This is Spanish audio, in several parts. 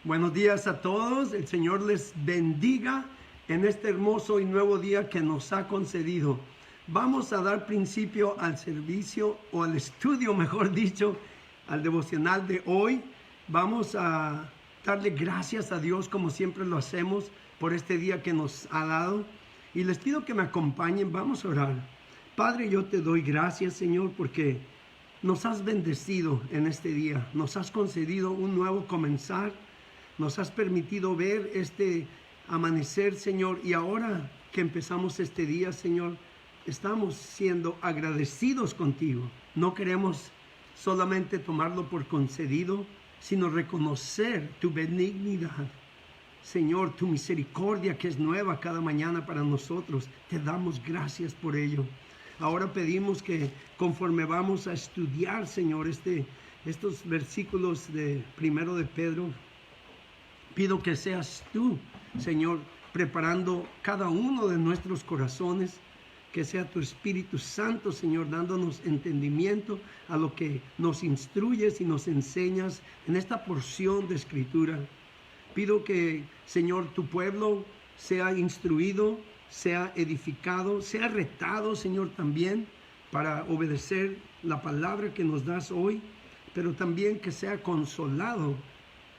Buenos días a todos, el Señor les bendiga en este hermoso y nuevo día que nos ha concedido. Vamos a dar principio al servicio o al estudio, mejor dicho, al devocional de hoy. Vamos a darle gracias a Dios como siempre lo hacemos por este día que nos ha dado. Y les pido que me acompañen, vamos a orar. Padre, yo te doy gracias, Señor, porque nos has bendecido en este día. Nos has concedido un nuevo comenzar. Nos has permitido ver este amanecer, Señor, y ahora que empezamos este día, Señor, estamos siendo agradecidos contigo. No queremos solamente tomarlo por concedido, sino reconocer tu benignidad. Señor, tu misericordia que es nueva cada mañana para nosotros. Te damos gracias por ello. Ahora pedimos que conforme vamos a estudiar, Señor, estos versículos de primero de Pedro, pido que seas tú, Señor, preparando cada uno de nuestros corazones, que sea tu Espíritu Santo, Señor, dándonos entendimiento a lo que nos instruyes y nos enseñas en esta porción de Escritura. Pido que, Señor, tu pueblo sea instruido, sea edificado, sea retado, Señor, también para obedecer la palabra que nos das hoy, pero también que sea consolado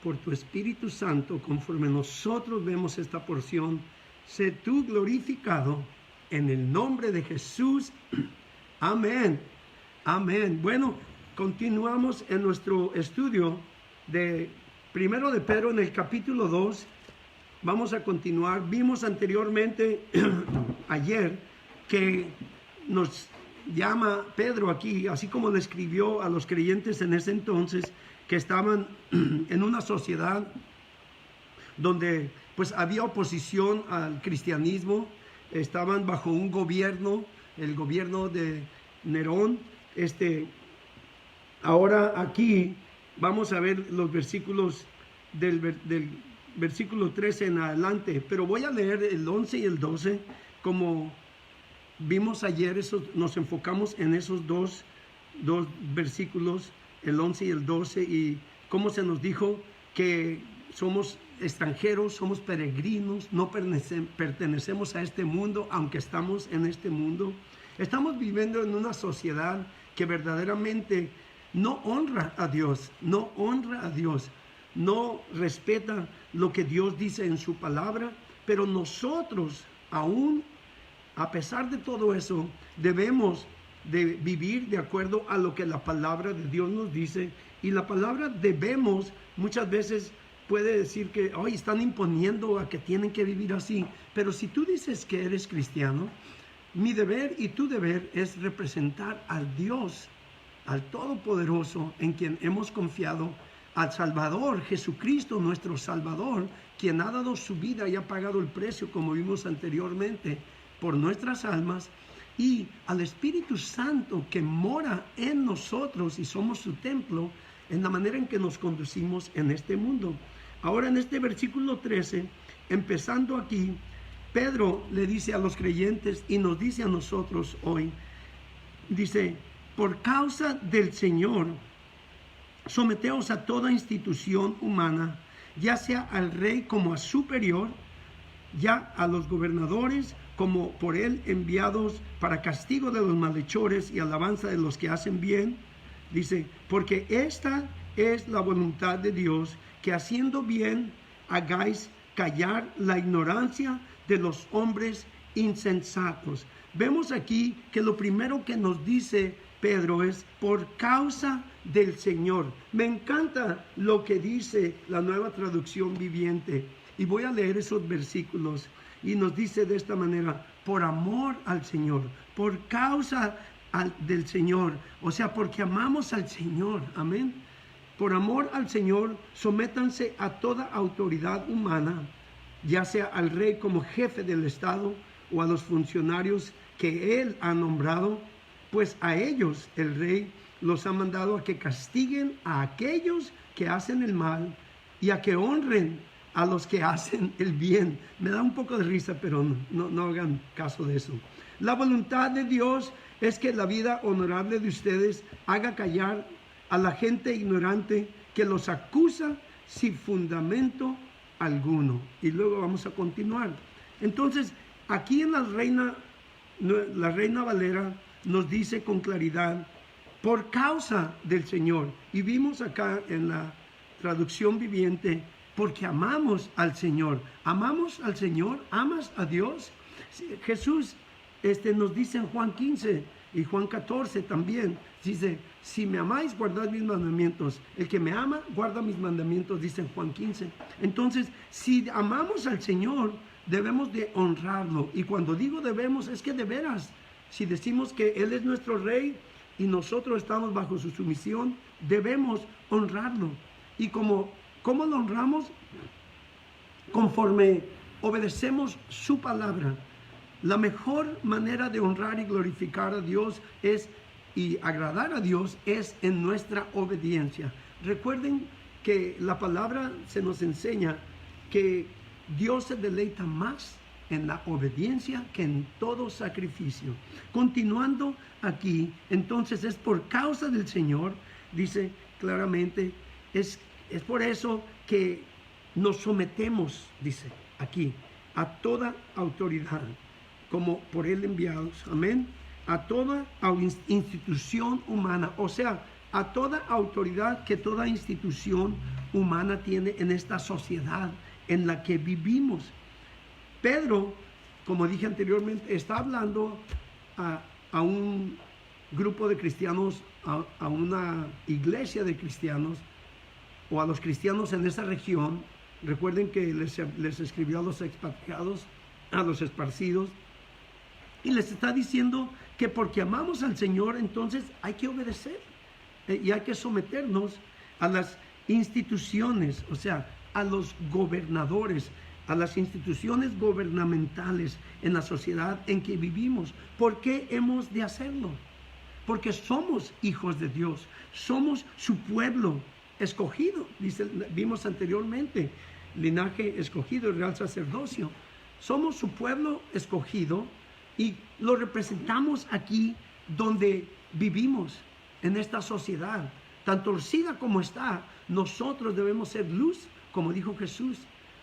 por tu Espíritu Santo, conforme nosotros vemos esta porción. Sé tú glorificado en el nombre de Jesús. Amén. Amén. Bueno, continuamos en nuestro estudio de primero de Pedro en el capítulo 2. Vamos a continuar. Vimos anteriormente, ayer, que nos llama Pedro aquí, así como le escribió a los creyentes en ese entonces, que estaban en una sociedad donde pues había oposición al cristianismo, estaban bajo un gobierno, el gobierno de Nerón. Ahora aquí vamos a ver los versículos del versículo 13 en adelante, pero voy a leer el 11 y el 12, como vimos ayer, nos enfocamos en esos dos versículos, el 11 y el 12, y cómo se nos dijo que somos extranjeros, somos peregrinos, no pertenecemos a este mundo, aunque estamos en este mundo. Estamos viviendo en una sociedad que verdaderamente no honra a Dios, no respeta lo que Dios dice en su palabra, pero nosotros aún, a pesar de todo eso, debemos de vivir de acuerdo a lo que la palabra de Dios nos dice. Y la palabra debemos muchas veces puede decir que hoy están imponiendo a que tienen que vivir así, pero si tú dices que eres cristiano, mi deber y tu deber es representar al Dios, al Todopoderoso, en quien hemos confiado, al Salvador, Jesucristo, nuestro Salvador, quien ha dado su vida y ha pagado el precio, como vimos anteriormente, por nuestras almas, y al Espíritu Santo que mora en nosotros y somos su templo, en la manera en que nos conducimos en este mundo. Ahora en este versículo 13, empezando aquí, Pedro le dice a los creyentes y nos dice a nosotros hoy, dice: por causa del Señor, someteos a toda institución humana, ya sea al rey como a superior, ya a los gobernadores como por él enviados para castigo de los malhechores y alabanza de los que hacen bien. Dice, porque esta es la voluntad de Dios, que haciendo bien hagáis callar la ignorancia de los hombres insensatos. Vemos aquí que lo primero que nos dice Pedro es por causa del Señor. Me encanta lo que dice la Nueva Traducción Viviente, y voy a leer esos versículos, y nos dice de esta manera: por amor al Señor, por causa del Señor, o sea, porque amamos al Señor, amén. Por amor al Señor, sométanse a toda autoridad humana, ya sea al rey como jefe del Estado o a los funcionarios que él ha nombrado, pues a ellos el rey los ha mandado a que castiguen a aquellos que hacen el mal y a que honren a los que hacen el bien. Me da un poco de risa, pero no hagan caso de eso. La voluntad de Dios es que la vida honorable de ustedes haga callar a la gente ignorante que los acusa sin fundamento alguno. Y luego vamos a continuar. Entonces, aquí en la Reina Valera nos dice con claridad, por causa del Señor. Y vimos acá en la traducción viviente, porque amamos al Señor. ¿Amamos al Señor? ¿Amas a Dios? Jesús nos dice en Juan 15 y Juan 14 también, dice, si me amáis, guardad mis mandamientos. El que me ama, guarda mis mandamientos, dice en Juan 15. Entonces, si amamos al Señor, debemos de honrarlo. Y cuando digo debemos, es que de veras, si decimos que Él es nuestro Rey y nosotros estamos bajo su sumisión, debemos honrarlo. Y ¿cómo lo honramos? Conforme obedecemos su palabra. La mejor manera de honrar y glorificar a Dios y agradar a Dios es en nuestra obediencia. Recuerden que la palabra se nos enseña que Dios se deleita más en la obediencia que en todo sacrificio. Continuando aquí, entonces es por causa del Señor, dice claramente, es por eso que nos sometemos, dice aquí, a toda autoridad, como por Él enviados, amén, a toda institución humana, o sea, a toda autoridad que toda institución humana tiene en esta sociedad en la que vivimos. Pedro, como dije anteriormente, está hablando a un grupo de cristianos, a una iglesia de cristianos, o a los cristianos en esa región. Recuerden que les escribió a los expatriados, a los esparcidos, y les está diciendo que porque amamos al Señor, entonces hay que obedecer y hay que someternos a las instituciones, o sea, a los gobernadores, a las instituciones gubernamentales en la sociedad en que vivimos. ¿Por qué hemos de hacerlo? Porque somos hijos de Dios, somos su pueblo escogido, vimos anteriormente, linaje escogido, real sacerdocio. Somos su pueblo escogido y lo representamos aquí donde vivimos, en esta sociedad, tan torcida como está. Nosotros debemos ser luz, como dijo Jesús,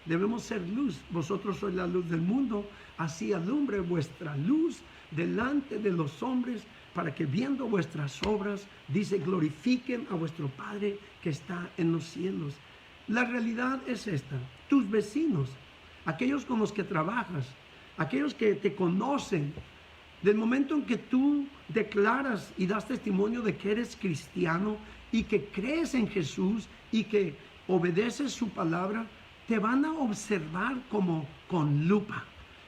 debemos ser luz. Vosotros sois la luz del mundo, así alumbre vuestra luz delante de los hombres, para que viendo vuestras obras, dice, glorifiquen a vuestro Padre que está en los cielos. La realidad es esta: tus vecinos, aquellos con los que trabajas, aquellos que te conocen, del momento en que tú declaras y das testimonio de que eres cristiano y que crees en Jesús y que obedeces su palabra, te van a observar como con lupa.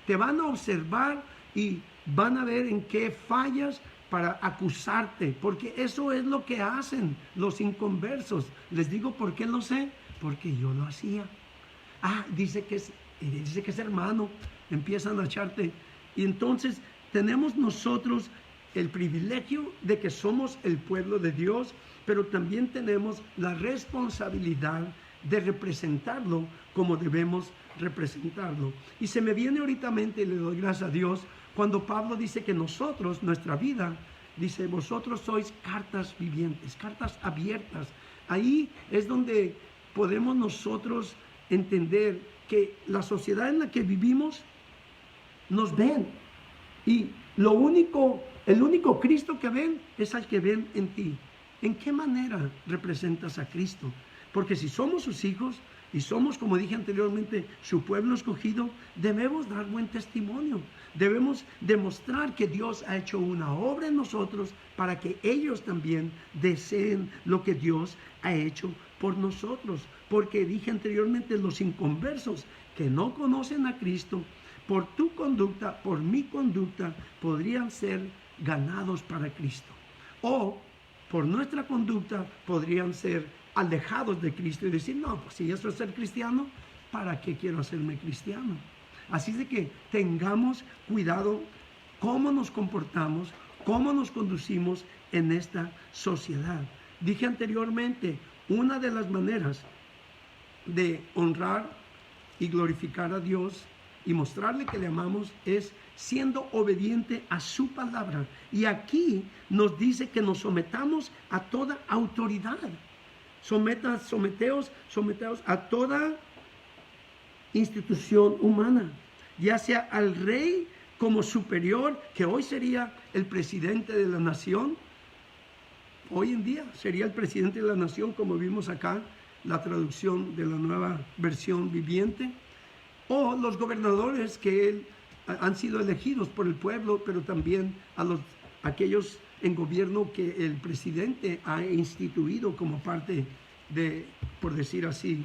Te van a observar y van a ver en qué fallas para acusarte, porque eso es lo que hacen los inconversos. Les digo por qué lo sé, porque yo lo hacía. Dice que es hermano, empiezan a echarte. Y entonces tenemos nosotros el privilegio de que somos el pueblo de Dios, pero también tenemos la responsabilidad de representarlo como debemos representarlo. Y se me viene ahorita a mente, y le doy gracias a Dios, cuando Pablo dice que nosotros, nuestra vida, dice, vosotros sois cartas vivientes, cartas abiertas. Ahí es donde podemos nosotros entender que la sociedad en la que vivimos nos ven. Y el único Cristo que ven es al que ven en ti. ¿En qué manera representas a Cristo? Porque si somos sus hijos y somos, como dije anteriormente, su pueblo escogido, debemos dar buen testimonio. Debemos demostrar que Dios ha hecho una obra en nosotros para que ellos también deseen lo que Dios ha hecho por nosotros. Porque dije anteriormente, los inconversos que no conocen a Cristo, por tu conducta, por mi conducta, podrían ser ganados para Cristo. O por nuestra conducta podrían ser alejados de Cristo y decir, no, pues si eso es ser cristiano, ¿para qué quiero hacerme cristiano? Así de que tengamos cuidado cómo nos comportamos, cómo nos conducimos en esta sociedad. Dije anteriormente, una de las maneras de honrar y glorificar a Dios y mostrarle que le amamos es siendo obediente a su palabra. Y aquí nos dice que nos sometamos a toda autoridad. someteos a toda institución humana, ya sea al rey como superior, que hoy sería el presidente de la nación. Hoy en día sería el presidente de la nación, como vimos acá, la traducción de la nueva versión viviente, o los gobernadores que han sido elegidos por el pueblo, pero también aquellos en gobierno que el presidente ha instituido como parte de, por decir así,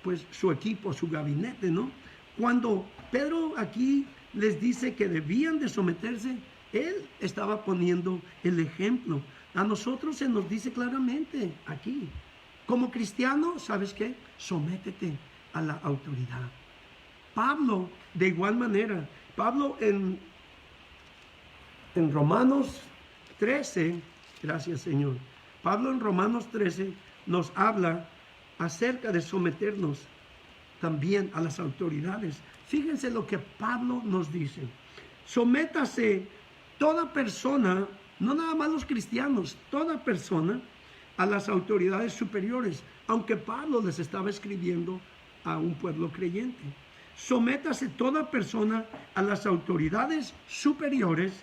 pues su equipo, su gabinete, ¿no? Cuando Pedro aquí les dice que debían de someterse, él estaba poniendo el ejemplo. A nosotros se nos dice claramente aquí, como cristiano, ¿sabes qué? Sométete a la autoridad. Pablo, de igual manera, Pablo en Romanos 13, gracias Señor, Pablo en Romanos 13 nos habla acerca de someternos también a las autoridades. Fíjense lo que Pablo nos dice. Sométase toda persona, no nada más los cristianos, toda persona a las autoridades superiores, aunque Pablo les estaba escribiendo a un pueblo creyente. Sométase toda persona a las autoridades superiores,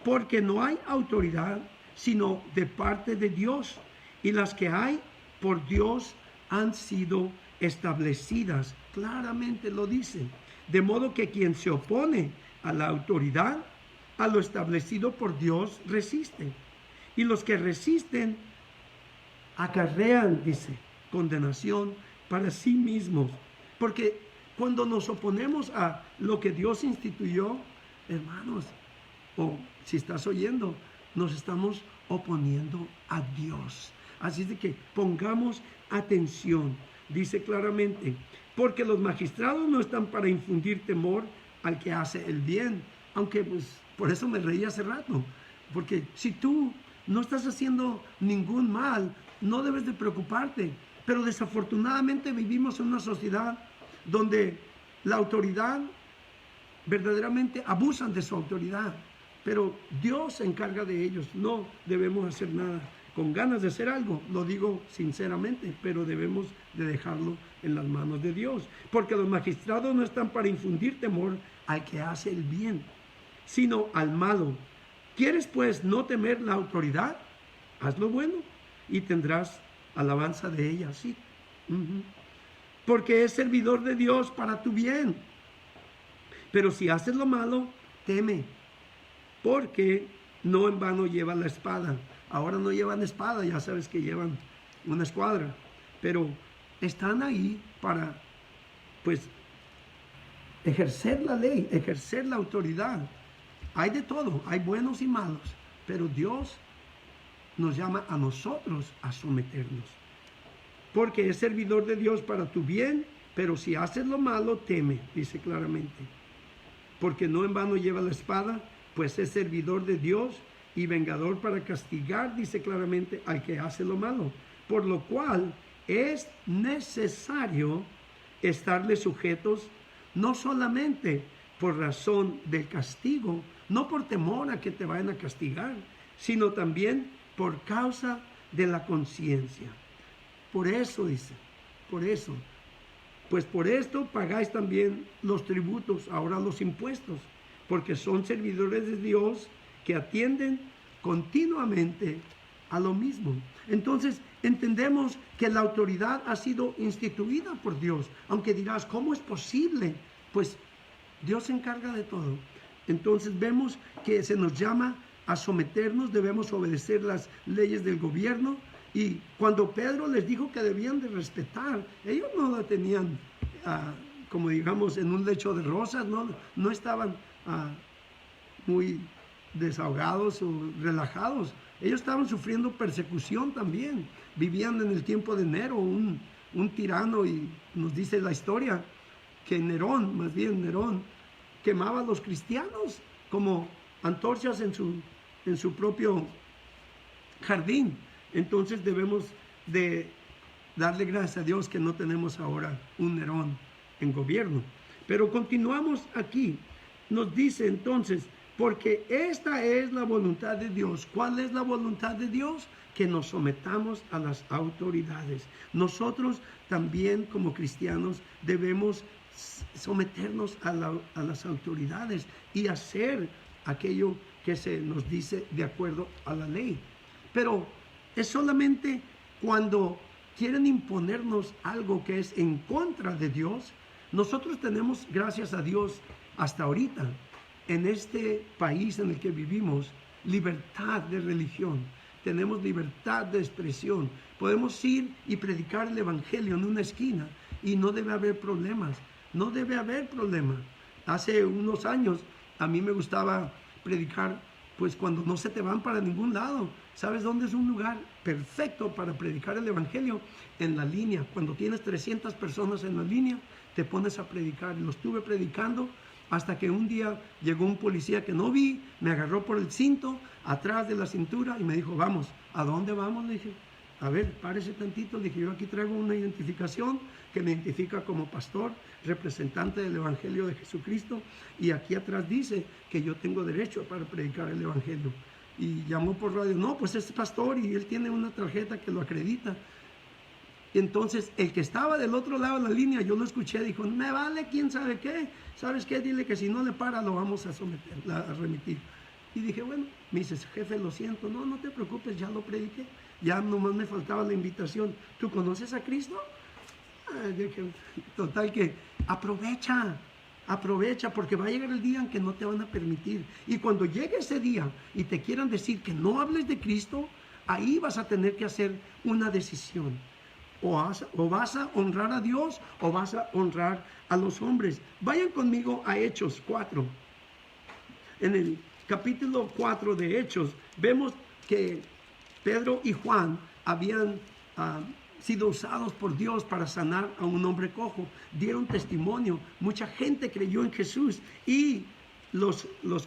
porque no hay autoridad sino de parte de Dios, y las que hay por Dios han sido establecidas. Claramente lo dice. De modo que quien se opone a la autoridad, a lo establecido por Dios, resiste. Y los que resisten acarrean, dice, condenación para sí mismos. Porque cuando nos oponemos a lo que Dios instituyó, hermanos, o si estás oyendo, nos estamos oponiendo a Dios. Así de que pongamos atención. Dice claramente, porque los magistrados no están para infundir temor al que hace el bien. Aunque pues por eso me reí hace rato. Porque si tú no estás haciendo ningún mal, no debes de preocuparte. Pero desafortunadamente vivimos en una sociedad donde la autoridad verdaderamente abusan de su autoridad. Pero Dios se encarga de ellos. No debemos hacer nada con ganas de hacer algo, lo digo sinceramente, pero debemos de dejarlo en las manos de Dios. Porque los magistrados no están para infundir temor al que hace el bien, sino al malo. ¿Quieres pues no temer la autoridad? Haz lo bueno y tendrás alabanza de ella, sí. Porque es servidor de Dios para tu bien. Pero si haces lo malo, teme, porque no en vano lleva la espada. Ahora no llevan espada, ya sabes que llevan una escuadra, pero están ahí para, pues, ejercer la ley, ejercer la autoridad. Hay de todo, hay buenos y malos, pero Dios nos llama a nosotros a someternos. Porque es servidor de Dios para tu bien, pero si haces lo malo, teme, dice claramente. Porque no en vano lleva la espada, pues es servidor de Dios y vengador para castigar, dice claramente, al que hace lo malo. Por lo cual es necesario estarle sujetos, no solamente por razón del castigo, no por temor a que te vayan a castigar, sino también por causa de la conciencia. Por eso dice, por eso, pues por esto pagáis también los tributos, ahora los impuestos, porque son servidores de Dios que atienden continuamente a lo mismo. Entonces entendemos que la autoridad ha sido instituida por Dios, aunque dirás, ¿cómo es posible? Pues Dios se encarga de todo. Entonces vemos que se nos llama a someternos, debemos obedecer las leyes del gobierno. Y cuando Pedro les dijo que debían de respetar, ellos no la tenían, como digamos, en un lecho de rosas, no estaban muy desahogados o relajados. Ellos estaban sufriendo persecución también. Vivían en el tiempo de Nero, un tirano, y nos dice la historia que Nerón, quemaba a los cristianos como antorchas en su propio jardín. Entonces debemos de darle gracias a Dios que no tenemos ahora un Nerón en gobierno. Pero continuamos aquí. Nos dice entonces, porque esta es la voluntad de Dios. ¿Cuál es la voluntad de Dios? Que nos sometamos a las autoridades. Nosotros también como cristianos debemos someternos a las autoridades y hacer aquello que se nos dice de acuerdo a la ley. Pero es solamente cuando quieren imponernos algo que es en contra de Dios. Nosotros tenemos, gracias a Dios, hasta ahorita, en este país en el que vivimos, libertad de religión. Tenemos libertad de expresión. Podemos ir y predicar el evangelio en una esquina y no debe haber problemas. No debe haber problema. Hace unos años a mí me gustaba predicar, pues cuando no se te van para ningún lado. ¿Sabes dónde es un lugar perfecto para predicar el evangelio? En la línea. Cuando tienes 300 personas en la línea, te pones a predicar. Lo estuve predicando hasta que un día llegó un policía que no vi, me agarró por el cinto, atrás de la cintura y me dijo, vamos. ¿A dónde vamos? Le dije, a ver, párese tantito. Le dije, yo aquí traigo una identificación que me identifica como pastor, representante del evangelio de Jesucristo, y aquí atrás dice que yo tengo derecho para predicar el evangelio. Y llamó por radio, no, pues es pastor y él tiene una tarjeta que lo acredita. Y entonces el que estaba del otro lado de la línea, yo lo escuché, dijo, me vale quién sabe qué, ¿sabes qué? Dile que si no le para lo vamos a someter, a remitir. Y dije, bueno, me dice, jefe, lo siento, no te preocupes, ya lo prediqué, ya nomás me faltaba la invitación. ¿Tú conoces a Cristo? Total que aprovecha, porque va a llegar el día en que no te van a permitir. Y cuando llegue ese día y te quieran decir que no hables de Cristo, ahí vas a tener que hacer una decisión. O vas a honrar a Dios o vas a honrar a los hombres. Vayan conmigo a Hechos 4. En el capítulo 4 de Hechos vemos que Pedro y Juan habían sido usados por Dios para sanar a un hombre cojo. Dieron testimonio. Mucha gente creyó en Jesús. Y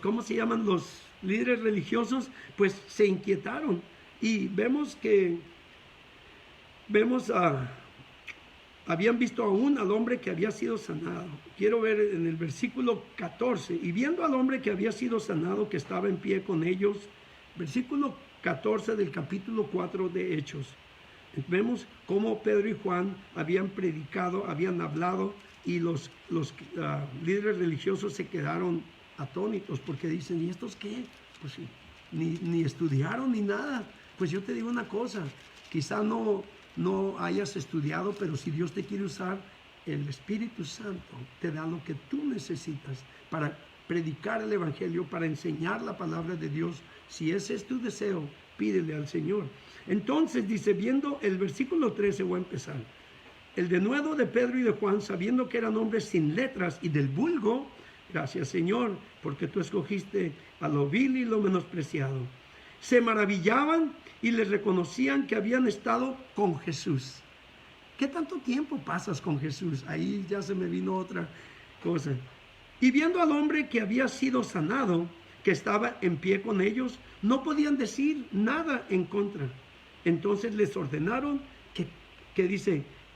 ¿cómo se llaman? Los líderes religiosos, pues se inquietaron. Y vemos habían visto aún al hombre que había sido sanado. Quiero ver en el versículo 14. Y viendo al hombre que había sido sanado, que estaba en pie con ellos. Versículo 14 del capítulo 4 de Hechos. Vemos cómo Pedro y Juan habían predicado, habían hablado, y los líderes religiosos se quedaron atónitos porque dicen, ¿y estos qué? Pues ni estudiaron ni nada. Pues yo te digo una cosa, quizá no hayas estudiado, pero si Dios te quiere usar, el Espíritu Santo te da lo que tú necesitas para predicar el evangelio, para enseñar la palabra de Dios. Si ese es tu deseo, pídele al Señor. Entonces dice, viendo el versículo 13, voy a empezar. El denuedo de Pedro y de Juan, sabiendo que eran hombres sin letras y del vulgo, gracias Señor, porque tú escogiste a lo vil y lo menospreciado. Se maravillaban y les reconocían que habían estado con Jesús. ¿Qué tanto tiempo pasas con Jesús? Ahí ya se me vino otra cosa. Y viendo al hombre que había sido sanado, que estaba en pie con ellos, no podían decir nada en contra. Entonces les ordenaron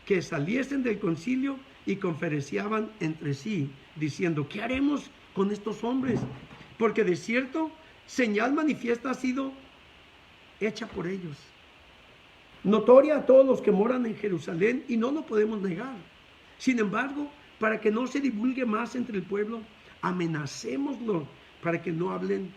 que saliesen del concilio y conferenciaban entre sí, diciendo, ¿qué haremos con estos hombres? Porque de cierto, señal manifiesta ha sido hecha por ellos, notoria a todos los que moran en Jerusalén, y no lo podemos negar. Sin embargo, para que no se divulgue más entre el pueblo, amenacémoslo para que no hablen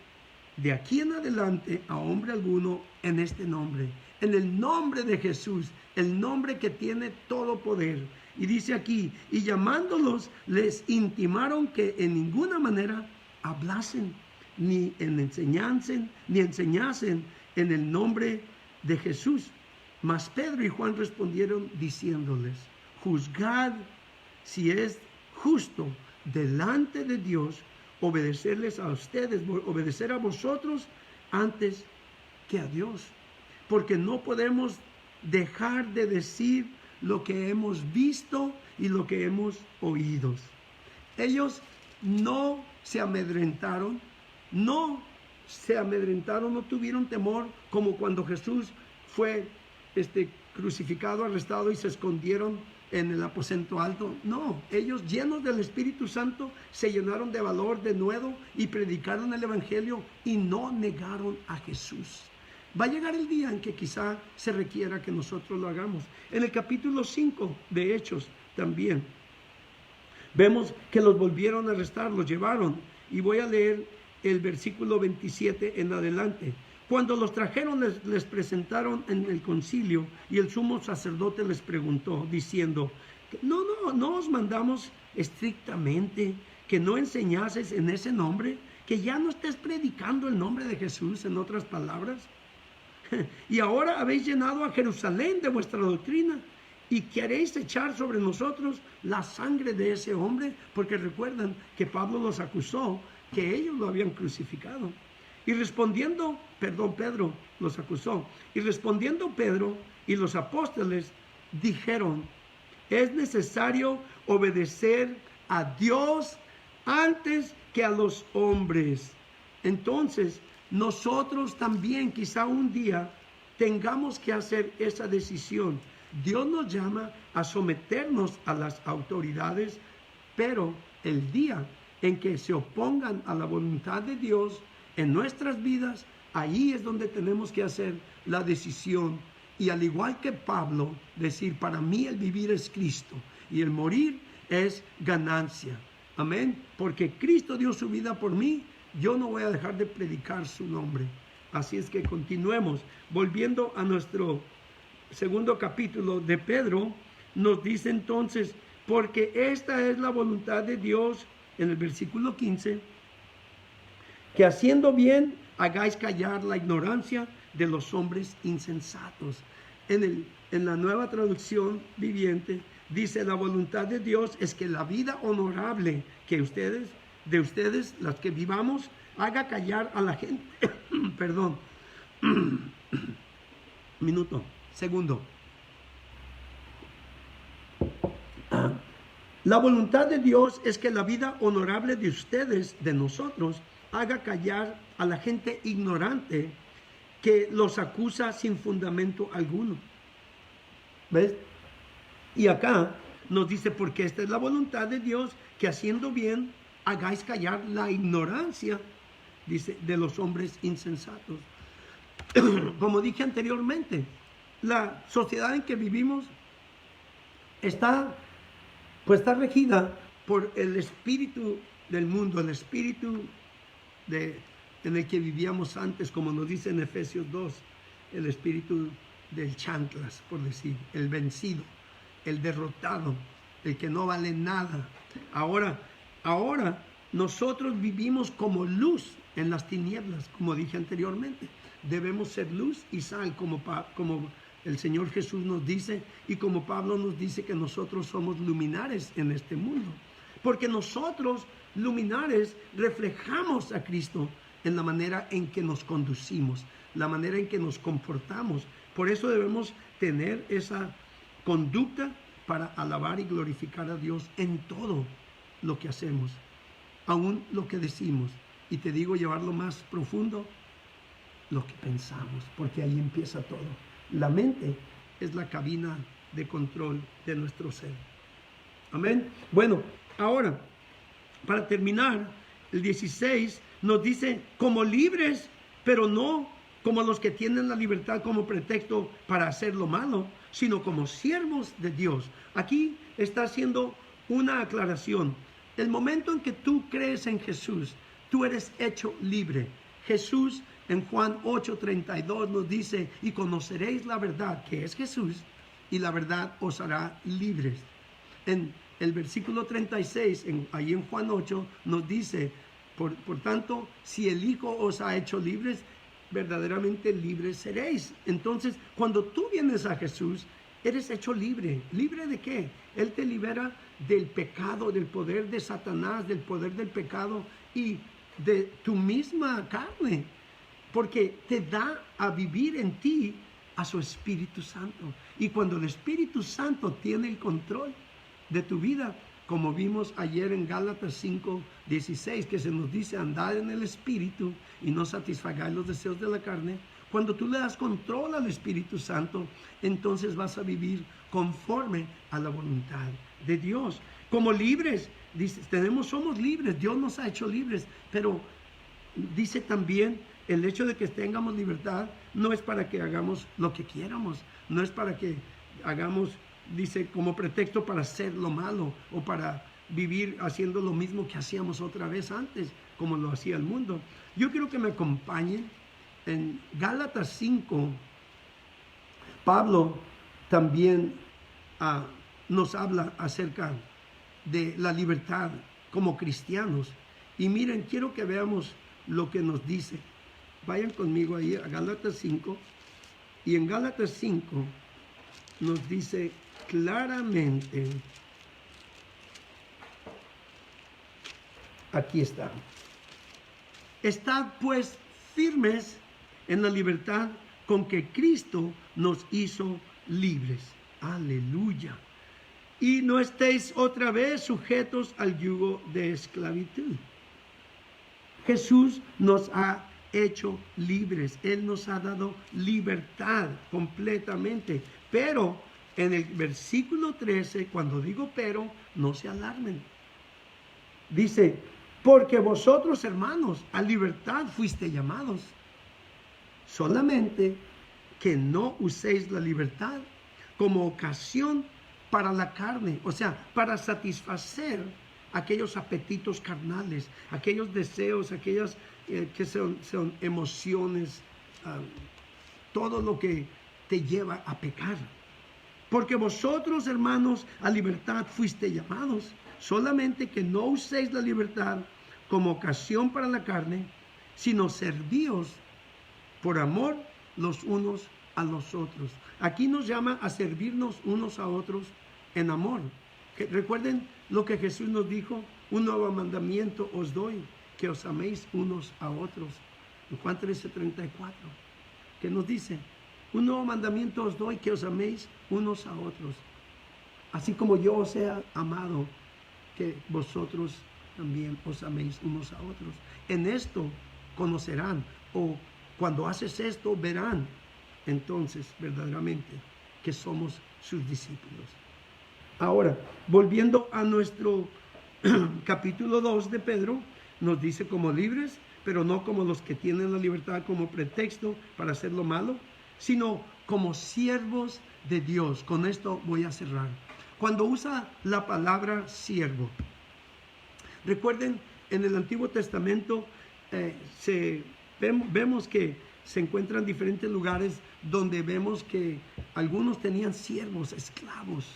de aquí en adelante a hombre alguno en este nombre, en el nombre de Jesús, el nombre que tiene todo poder. Y dice aquí, y llamándolos les intimaron que en ninguna manera hablasen, ni enseñasen en el nombre de Jesús. Mas Pedro y Juan respondieron diciéndoles, juzgad si es justo delante de Dios obedecerles a ustedes, obedecer a vosotros antes que a Dios, porque no podemos dejar de decir lo que hemos visto y lo que hemos oído. Ellos no se amedrentaron, no tuvieron temor, como cuando Jesús fue crucificado, arrestado, y se escondieron en el aposento alto. No, ellos llenos del Espíritu Santo se llenaron de valor, de nuevo, y predicaron el Evangelio y no negaron a Jesús. Va a llegar el día en que quizá se requiera que nosotros lo hagamos. En el capítulo 5 de Hechos también vemos que los volvieron a arrestar, los llevaron. Y voy a leer el versículo 27 en adelante. Cuando los trajeron, les presentaron en el concilio, y el sumo sacerdote les preguntó, diciendo, no os mandamos estrictamente que no enseñases en ese nombre, que ya no estés predicando el nombre de Jesús, en otras palabras. Y ahora habéis llenado a Jerusalén de vuestra doctrina, y queréis echar sobre nosotros la sangre de ese hombre, porque recuerdan que Pablo los acusó que ellos lo habían crucificado. Y respondiendo, Pedro los acusó. Y respondiendo Pedro y los apóstoles dijeron, es necesario obedecer a Dios antes que a los hombres. Entonces, nosotros también quizá un día tengamos que hacer esa decisión. Dios nos llama a someternos a las autoridades, pero el día en que se opongan a la voluntad de Dios en nuestras vidas, ahí es donde tenemos que hacer la decisión. Y al igual que Pablo, decir, para mí el vivir es Cristo y el morir es ganancia. Amén. Porque Cristo dio su vida por mí, yo no voy a dejar de predicar su nombre. Así es que continuemos. Volviendo a nuestro segundo capítulo de Pedro, nos dice entonces, porque esta es la voluntad de Dios, en el versículo 15, que haciendo bien hagáis callar la ignorancia de los hombres insensatos. En la nueva traducción viviente dice, la voluntad de Dios es que la vida honorable que de ustedes, las que vivamos, haga callar a la gente. Perdón. Segundo. La voluntad de Dios es que la vida honorable de ustedes, de nosotros, haga callar a la gente ignorante que los acusa sin fundamento alguno. ¿Ves? Y acá nos dice, porque esta es la voluntad de Dios, que haciendo bien hagáis callar la ignorancia, dice, de los hombres insensatos. Como dije anteriormente, la sociedad en que vivimos está regida por el espíritu del mundo, el espíritu en el que vivíamos antes, como nos dice en Efesios 2, el espíritu del chanclas, por decir, el vencido, el derrotado, el que no vale nada. Ahora nosotros vivimos como luz en las tinieblas, como dije anteriormente. Debemos ser luz y sal, como el Señor Jesús nos dice, y como Pablo nos dice que nosotros somos luminares en este mundo. Porque nosotros, luminares, reflejamos a Cristo en la manera en que nos conducimos, la manera en que nos comportamos. Por eso debemos tener esa conducta para alabar y glorificar a Dios en todo lo que hacemos, aún lo que decimos. Y te digo, llevarlo más profundo, lo que pensamos, porque ahí empieza todo. La mente es la cabina de control de nuestro ser. Amén. Bueno, ahora, para terminar, el 16 nos dice, como libres, pero no como los que tienen la libertad como pretexto para hacer lo malo, sino como siervos de Dios. Aquí está haciendo una aclaración. El momento en que tú crees en Jesús, tú eres hecho libre. Jesús en Juan 8:32 nos dice, y conoceréis la verdad, que es Jesús, y la verdad os hará libres. En el versículo 36, ahí en Juan 8, nos dice, por tanto, si el Hijo os ha hecho libres, verdaderamente libres seréis. Entonces, cuando tú vienes a Jesús, eres hecho libre. ¿Libre de qué? Él te libera del pecado, del poder de Satanás, del poder del pecado y de tu misma carne, porque te da a vivir en ti a su Espíritu Santo. Y cuando el Espíritu Santo tiene el control de tu vida, como vimos ayer en Gálatas 5:16, que se nos dice, andad en el Espíritu y no satisfagáis los deseos de la carne, Cuando tú le das control al Espíritu Santo, entonces vas a vivir conforme a la voluntad de Dios. Como libres, dice, somos libres, Dios nos ha hecho libres, pero dice también el hecho de que tengamos libertad no es para que hagamos lo que quieramos, no es para que hagamos, dice, como pretexto para hacer lo malo o para vivir haciendo lo mismo que hacíamos otra vez antes, como lo hacía el mundo. Yo quiero que me acompañen en Gálatas 5. Pablo también nos habla acerca de la libertad como cristianos. Y miren, quiero que veamos lo que nos dice. Vayan conmigo ahí a Gálatas 5. Y en Gálatas 5 nos dice claramente, aquí está: estad pues firmes en la libertad con que Cristo nos hizo libres. Aleluya. Y no estéis otra vez sujetos al yugo de esclavitud. Jesús nos ha hecho libres. Él nos ha dado libertad completamente. Pero en el versículo 13, cuando digo pero, no se alarmen. Dice, porque vosotros, hermanos, a libertad fuiste llamados. Solamente que no uséis la libertad como ocasión para la carne, o sea, para satisfacer aquellos apetitos carnales, aquellos deseos, aquellas que son emociones, todo lo que te lleva a pecar. Porque vosotros, hermanos, a libertad fuiste llamados, solamente que no uséis la libertad como ocasión para la carne, sino servíos por amor los unos a los otros. Aquí nos llama a servirnos unos a otros en amor. Recuerden lo que Jesús nos dijo: un nuevo mandamiento os doy, que os améis unos a otros. En Juan 13:34, que nos dice: un nuevo mandamiento os doy, que os améis unos a otros. Así como yo os he amado, que vosotros también os améis unos a otros. En esto conocerán, o cuando haces esto, verán entonces verdaderamente que somos sus discípulos. Ahora, volviendo a nuestro capítulo 2 de Pedro, nos dice como libres, pero no como los que tienen la libertad como pretexto para hacer lo malo, sino como siervos de Dios. Con esto voy a cerrar. Cuando usa la palabra siervo, recuerden, en el Antiguo Testamento vemos que se encuentran diferentes lugares donde vemos que algunos tenían siervos, esclavos.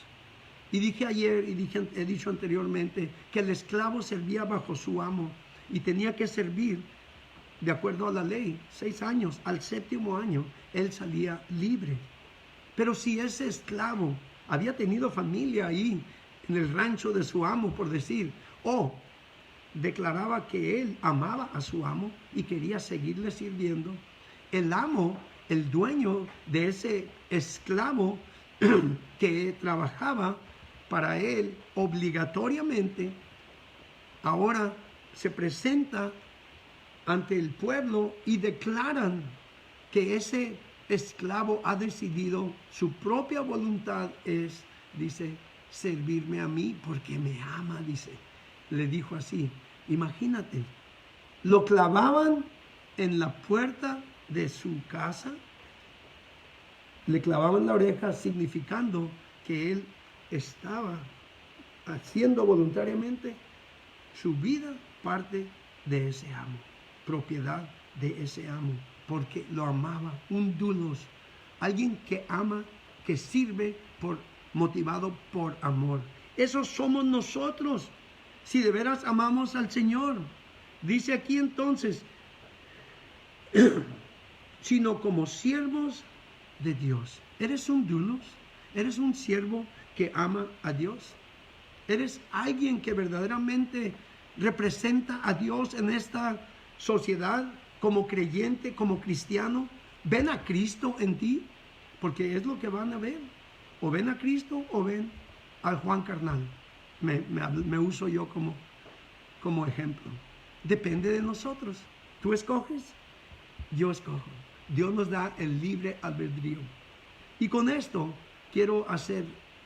Y dije ayer y he dicho anteriormente que el esclavo servía bajo su amo y tenía que servir de acuerdo a la ley 6 años. Al 7º año él salía libre. Pero si ese esclavo había tenido familia ahí en el rancho de su amo, por decir, o declaraba que él amaba a su amo y quería seguirle sirviendo, el amo, el dueño de ese esclavo que trabajaba para él obligatoriamente, ahora se presenta ante el pueblo y declaran que ese esclavo ha decidido, su propia voluntad es, dice, servirme a mí porque me ama, dice. Le dijo así. Imagínate, lo clavaban en la puerta de su casa, le clavaban la oreja, significando que él estaba haciendo voluntariamente su vida parte de ese amo, propiedad de ese amo, porque lo amaba. Un doulos, alguien que ama, que sirve motivado por amor. Esos somos nosotros, si de veras amamos al Señor. Dice aquí entonces, sino como siervos de Dios. ¿Eres un doulos? ¿Eres un siervo que ama a Dios? ¿Eres alguien que verdaderamente representa a Dios en esta sociedad como creyente, como cristiano? ¿Ven a Cristo en ti? Porque es lo que van a ver. O ven a Cristo o ven al Juan carnal. Me uso yo como ejemplo. Depende de nosotros. Tú escoges, yo escojo. Dios nos da el libre albedrío. Y con esto quiero hacer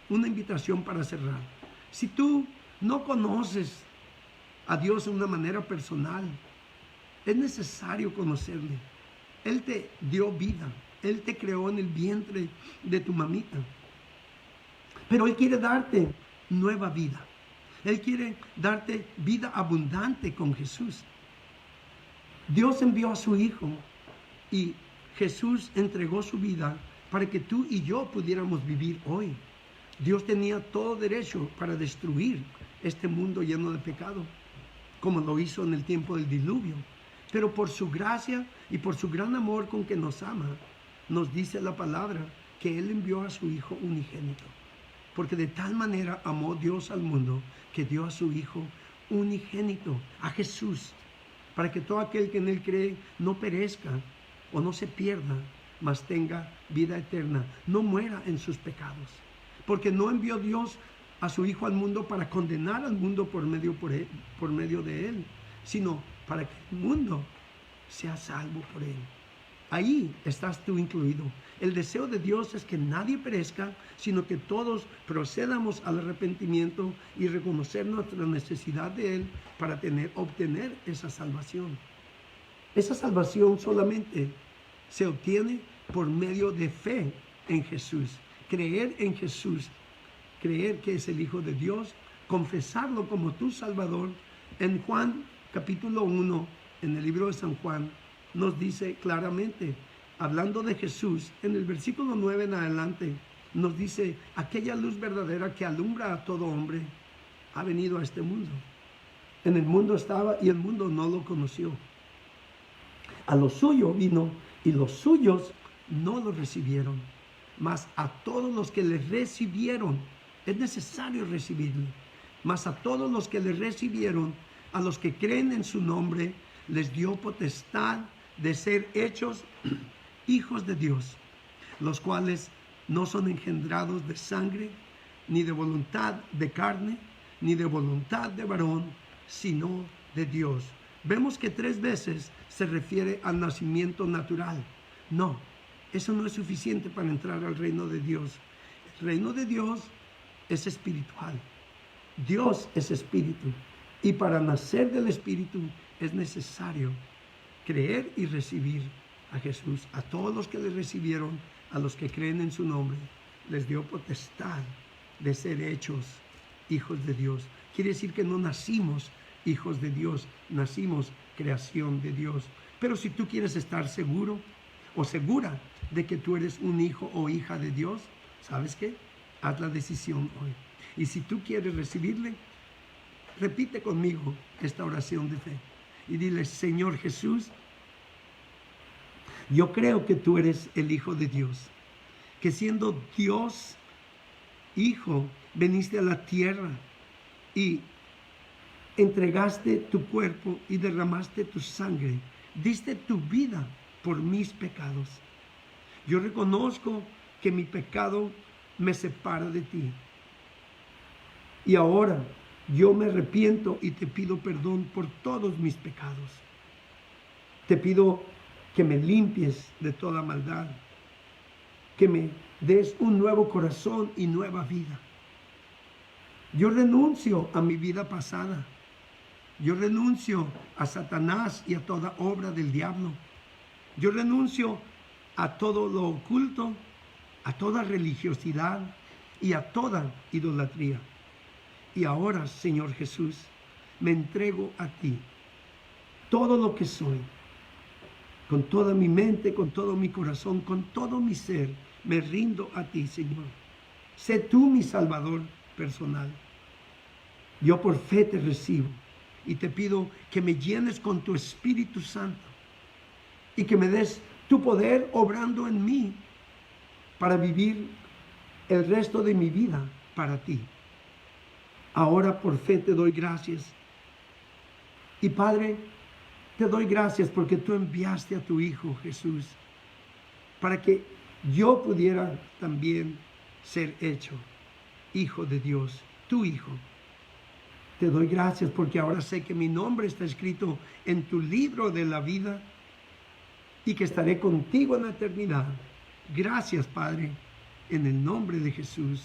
una invitación para cerrar. Si tú no conoces a Dios de una manera personal, es necesario conocerle. Él te dio vida. Él te creó en el vientre de tu mamita. Pero Él quiere darte nueva vida. Él quiere darte vida abundante con Jesús. Dios envió a su Hijo y Jesús entregó su vida para que tú y yo pudiéramos vivir hoy. Dios tenía todo derecho para destruir este mundo lleno de pecado, como lo hizo en el tiempo del diluvio. Pero por su gracia y por su gran amor con que nos ama, nos dice la palabra que Él envió a su Hijo unigénito. Porque de tal manera amó Dios al mundo que dio a su Hijo unigénito, a Jesús, para que todo aquel que en Él cree no perezca o no se pierda, mas tenga vida eterna, no muera en sus pecados. Porque no envió Dios a su Hijo al mundo para condenar al mundo por medio de Él, sino para que el mundo sea salvo por Él. Ahí estás tú incluido. El deseo de Dios es que nadie perezca, sino que todos procedamos al arrepentimiento y reconocer nuestra necesidad de Él para obtener esa salvación. Esa salvación solamente se obtiene por medio de fe en Jesús. Creer en Jesús, creer que es el Hijo de Dios, confesarlo como tu Salvador. En Juan capítulo 1, en el libro de San Juan, nos dice claramente, hablando de Jesús, en el versículo 9 en adelante, nos dice, aquella luz verdadera que alumbra a todo hombre ha venido a este mundo. En el mundo estaba y el mundo no lo conoció. A lo suyo vino y los suyos no lo recibieron. Mas a todos los que le recibieron, es necesario recibirle, mas a todos los que le recibieron, a los que creen en su nombre, les dio potestad de ser hechos hijos de Dios, los cuales no son engendrados de sangre, ni de voluntad de carne, ni de voluntad de varón, sino de Dios. Vemos que 3 veces se refiere al nacimiento natural. No, eso no es suficiente para entrar al reino de Dios. El reino de Dios es espiritual. Dios es espíritu. Y para nacer del espíritu es necesario creer y recibir a Jesús. A todos los que le recibieron, a los que creen en su nombre, les dio potestad de ser hechos hijos de Dios. Quiere decir que no nacimos hijos de Dios, nacimos creación de Dios. Pero si tú quieres estar seguro o segura de que tú eres un hijo o hija de Dios, ¿sabes qué? Haz la decisión hoy. Y si tú quieres recibirle, repite conmigo esta oración de fe y dile, Señor Jesús, yo creo que tú eres el Hijo de Dios, que siendo Dios, Hijo, veniste a la tierra y entregaste tu cuerpo y derramaste tu sangre, diste tu vida por mis pecados. Yo reconozco que mi pecado me separa de ti. Y ahora yo me arrepiento y te pido perdón por todos mis pecados. Te pido que me limpies de toda maldad, que me des un nuevo corazón y nueva vida. Yo renuncio a mi vida pasada. Yo renuncio a Satanás y a toda obra del diablo. Yo renuncio a todo lo oculto, a toda religiosidad y a toda idolatría. Y ahora, Señor Jesús, me entrego a ti. Todo lo que soy, con toda mi mente, con todo mi corazón, con todo mi ser, me rindo a ti, Señor. Sé tú mi Salvador personal. Yo por fe te recibo y te pido que me llenes con tu Espíritu Santo y que me des tu poder obrando en mí para vivir el resto de mi vida para ti. Ahora por fe te doy gracias. Y Padre, te doy gracias porque tú enviaste a tu Hijo Jesús para que yo pudiera también ser hecho hijo de Dios, tu Hijo. Te doy gracias porque ahora sé que mi nombre está escrito en tu libro de la vida y que estaré contigo en la eternidad. Gracias, Padre, en el nombre de Jesús.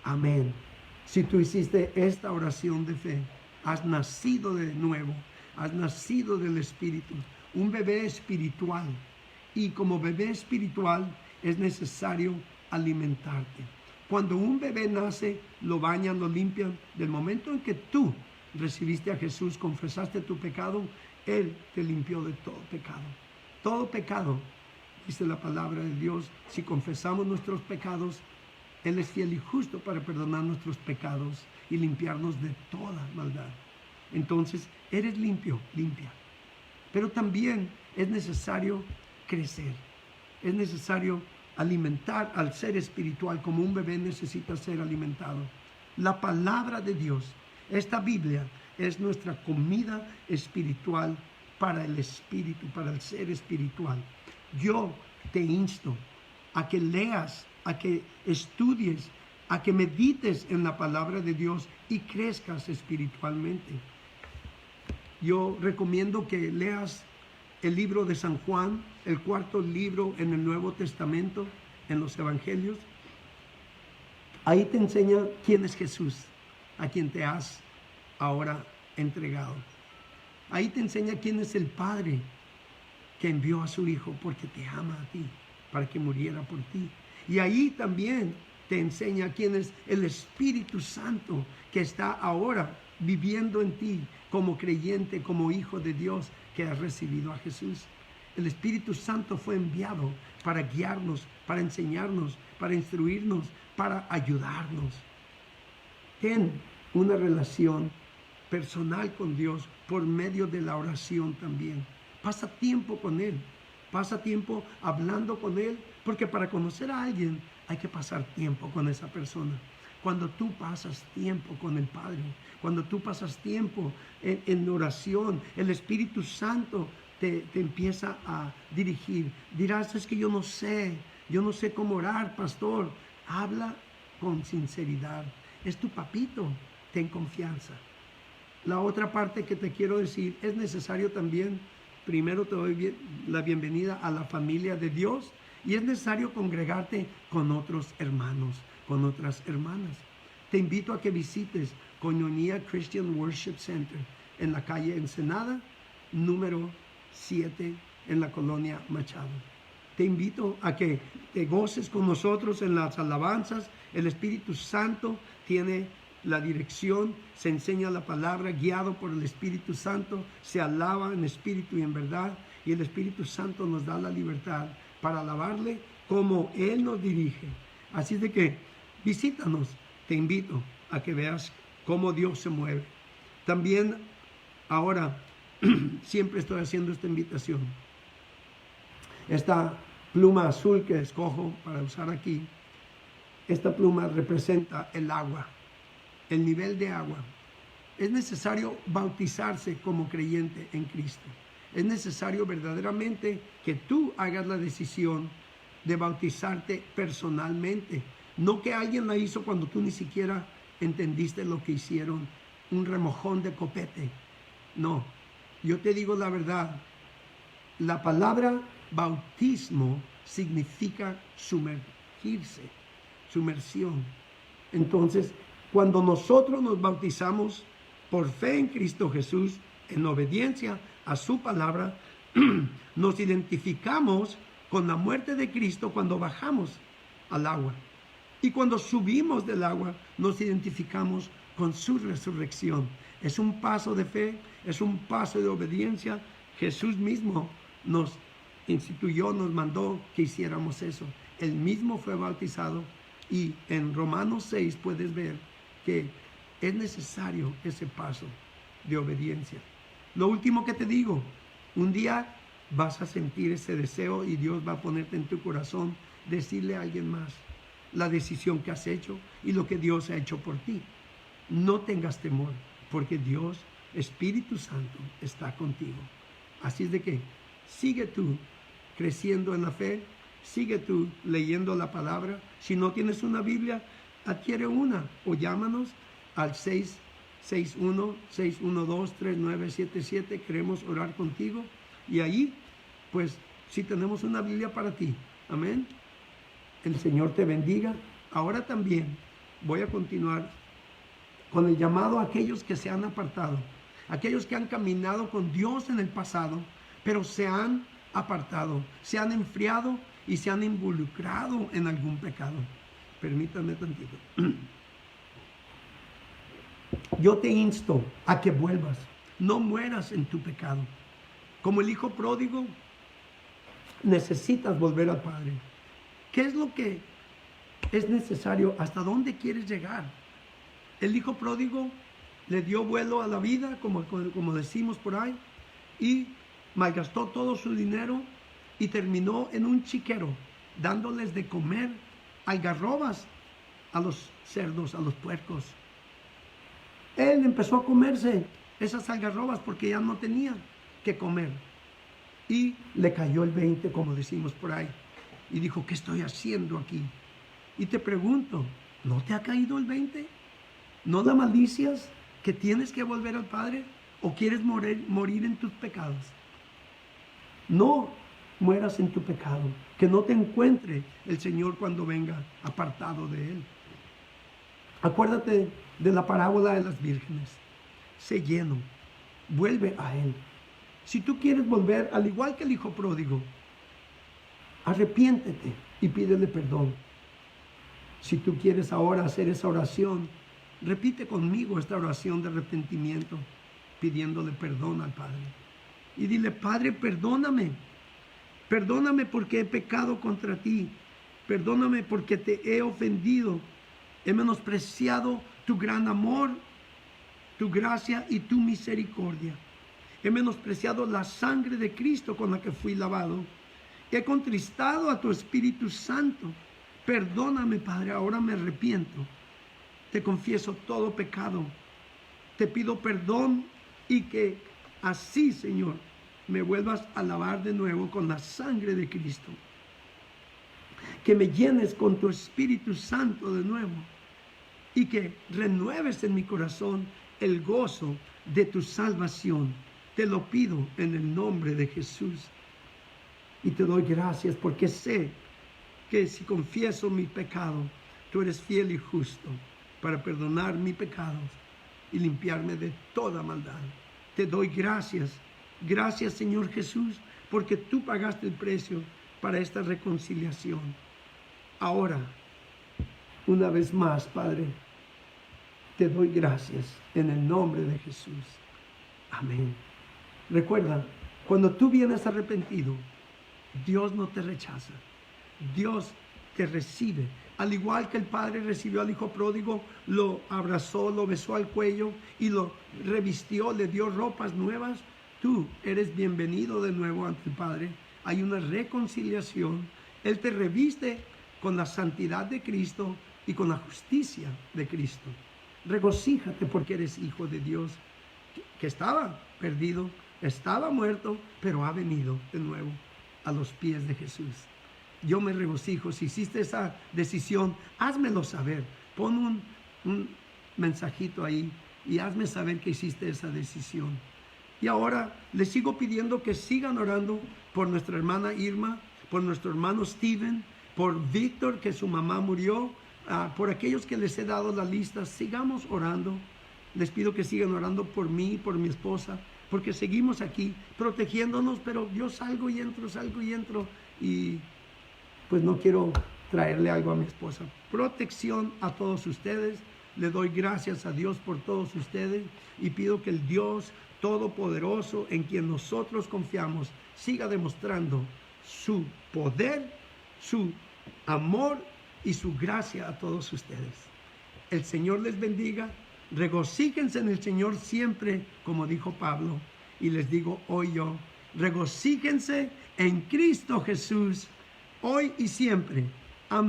Amén. Si tú hiciste esta oración de fe, has nacido de nuevo, has nacido del Espíritu, un bebé espiritual. Y como bebé espiritual es necesario alimentarte. Cuando un bebé nace, lo bañan, lo limpian. Del momento en que tú recibiste a Jesús, confesaste tu pecado, Él te limpió de todo pecado. Todo pecado, dice la palabra de Dios, si confesamos nuestros pecados, Él es fiel y justo para perdonar nuestros pecados y limpiarnos de toda maldad. Entonces, eres limpio, limpia. Pero también es necesario crecer. Es necesario alimentar al ser espiritual como un bebé necesita ser alimentado. La palabra de Dios, esta Biblia, es nuestra comida espiritual para el espíritu, para el ser espiritual. Yo te insto a que leas, a que estudies, a que medites en la palabra de Dios y crezcas espiritualmente. Yo recomiendo que leas el libro de San Juan, el cuarto libro en el Nuevo Testamento, en los Evangelios. Ahí te enseña quién es Jesús, a quien te has ahora entregado. Ahí te enseña quién es el Padre que envió a su Hijo porque te ama a ti, para que muriera por ti. Y ahí también te enseña quién es el Espíritu Santo que está ahora viviendo en ti como creyente, como hijo de Dios que has recibido a Jesús. El Espíritu Santo fue enviado para guiarnos, para enseñarnos, para instruirnos, para ayudarnos. Ten una relación personal con Dios por medio de la oración también. Pasa tiempo con Él, pasa tiempo hablando con Él, porque para conocer a alguien hay que pasar tiempo con esa persona. Cuando tú pasas tiempo con el Padre, cuando tú pasas tiempo en oración, el Espíritu Santo te empieza a dirigir. Dirás, es que yo no sé cómo orar, pastor. Habla con sinceridad. Es tu papito, ten confianza. La otra parte que te quiero decir, es necesario también, primero te doy la bienvenida a la familia de Dios, y es necesario congregarte con otros hermanos, con otras hermanas. Te invito a que visites Koinonia Christian Worship Center en la calle Ensenada, número 7, en la colonia Machado. Te invito a que te goces con nosotros en las alabanzas. El Espíritu Santo tiene la dirección, se enseña la palabra, guiado por el Espíritu Santo, se alaba en espíritu y en verdad, y el Espíritu Santo nos da la libertad para alabarle como Él nos dirige. Así de que visítanos, te invito a que veas cómo Dios se mueve. También ahora siempre estoy haciendo esta invitación. Esta pluma azul que escojo para usar aquí, esta pluma representa el agua, el nivel de agua. Es necesario bautizarse como creyente en Cristo. Es necesario verdaderamente que tú hagas la decisión de bautizarte personalmente. No que alguien la hizo cuando tú ni siquiera entendiste lo que hicieron, un remojón de copete. No, yo te digo la verdad. La palabra bautismo significa sumergirse, sumersión. Entonces, cuando nosotros nos bautizamos por fe en Cristo Jesús, en obediencia a su palabra, nos identificamos con la muerte de Cristo cuando bajamos al agua. Y cuando subimos del agua, nos identificamos con su resurrección. Es un paso de fe, es un paso de obediencia. Jesús mismo nos instituyó, nos mandó que hiciéramos eso. Él mismo fue bautizado, y en Romanos 6 puedes ver que es necesario ese paso de obediencia. Lo último que te digo, un día vas a sentir ese deseo y Dios va a ponerte en tu corazón decirle a alguien más la decisión que has hecho y lo que Dios ha hecho por ti. No tengas temor, porque Dios, Espíritu Santo, está contigo. Así es de que sigue tú creciendo en la fe, sigue tú leyendo la palabra. Si no tienes una Biblia, adquiere una o llámanos al 661-612-3977. Queremos orar contigo, y ahí pues Si tenemos una Biblia para ti. Amén. El Señor te bendiga. Ahora también voy a continuar con el llamado a aquellos que se han apartado, aquellos que han caminado con Dios en el pasado, pero se han apartado, se han enfriado y se han involucrado en algún pecado. Permítanme tantito. Yo te insto a que vuelvas, no mueras en tu pecado. Como el hijo pródigo, necesitas volver al Padre. ¿Qué es lo que es necesario? ¿Hasta dónde quieres llegar? El hijo pródigo le dio vuelo a la vida, como decimos por ahí, y malgastó todo su dinero y terminó en un chiquero, dándoles de comer algarrobas a los cerdos, a los puercos. Él empezó a comerse esas algarrobas porque ya no tenía que comer. Y le cayó el 20, como decimos por ahí. Y dijo, ¿qué estoy haciendo aquí? Y te pregunto, ¿no te ha caído el 20? ¿No la malicias que tienes que volver al Padre? ¿O quieres morir en tus pecados? No mueras en tu pecado. Que no te encuentre el Señor cuando venga apartado de Él. Acuérdate de la parábola de las vírgenes. Sé lleno. Vuelve a Él. Si tú quieres volver, al igual que el hijo pródigo, arrepiéntete y pídele perdón. Si tú quieres ahora hacer esa oración, repite conmigo esta oración de arrepentimiento, pidiéndole perdón al Padre. Y dile, Padre, perdóname. Perdóname porque he pecado contra ti. Perdóname porque te he ofendido. He menospreciado tu gran amor, tu gracia y tu misericordia. He menospreciado la sangre de Cristo con la que fui lavado. He contristado a tu Espíritu Santo. Perdóname, Padre, ahora me arrepiento. Te confieso todo pecado. Te pido perdón y que así, Señor, me vuelvas a lavar de nuevo con la sangre de Cristo. Que me llenes con tu Espíritu Santo de nuevo y que renueves en mi corazón el gozo de tu salvación. Te lo pido en el nombre de Jesús. Y te doy gracias porque sé que si confieso mi pecado, tú eres fiel y justo para perdonar mis pecados y limpiarme de toda maldad. Te doy gracias. Gracias, Señor Jesús, porque tú pagaste el precio para esta reconciliación. Ahora, una vez más, Padre, te doy gracias en el nombre de Jesús. Amén. Recuerda, cuando tú vienes arrepentido, Dios no te rechaza. Dios te recibe. Al igual que el Padre recibió al hijo pródigo, lo abrazó, lo besó al cuello y lo revistió, le dio ropas nuevas. Tú eres bienvenido de nuevo ante el Padre. Hay una reconciliación. Él te reviste con la santidad de Cristo y con la justicia de Cristo. Regocíjate porque eres hijo de Dios, que estaba perdido, estaba muerto, pero ha venido de nuevo a los pies de Jesús. Yo me regocijo. Si hiciste esa decisión, házmelo saber. Pon un mensajito ahí y hazme saber que hiciste esa decisión. Y ahora les sigo pidiendo que sigan orando por nuestra hermana Irma, por nuestro hermano Steven, por Víctor, que su mamá murió, por aquellos que les he dado la lista. Sigamos orando. Les pido que sigan orando por mí, por mi esposa, porque seguimos aquí protegiéndonos, pero yo salgo y entro, y pues no quiero traerle algo a mi esposa. Protección a todos ustedes. Le doy gracias a Dios por todos ustedes y pido que el Dios Todopoderoso en quien nosotros confiamos siga demostrando su poder, su amor y su gracia a todos ustedes. El Señor les bendiga. Regocíjense en el Señor siempre, como dijo Pablo. Y les digo hoy yo, regocíjense en Cristo Jesús, hoy y siempre. Amén.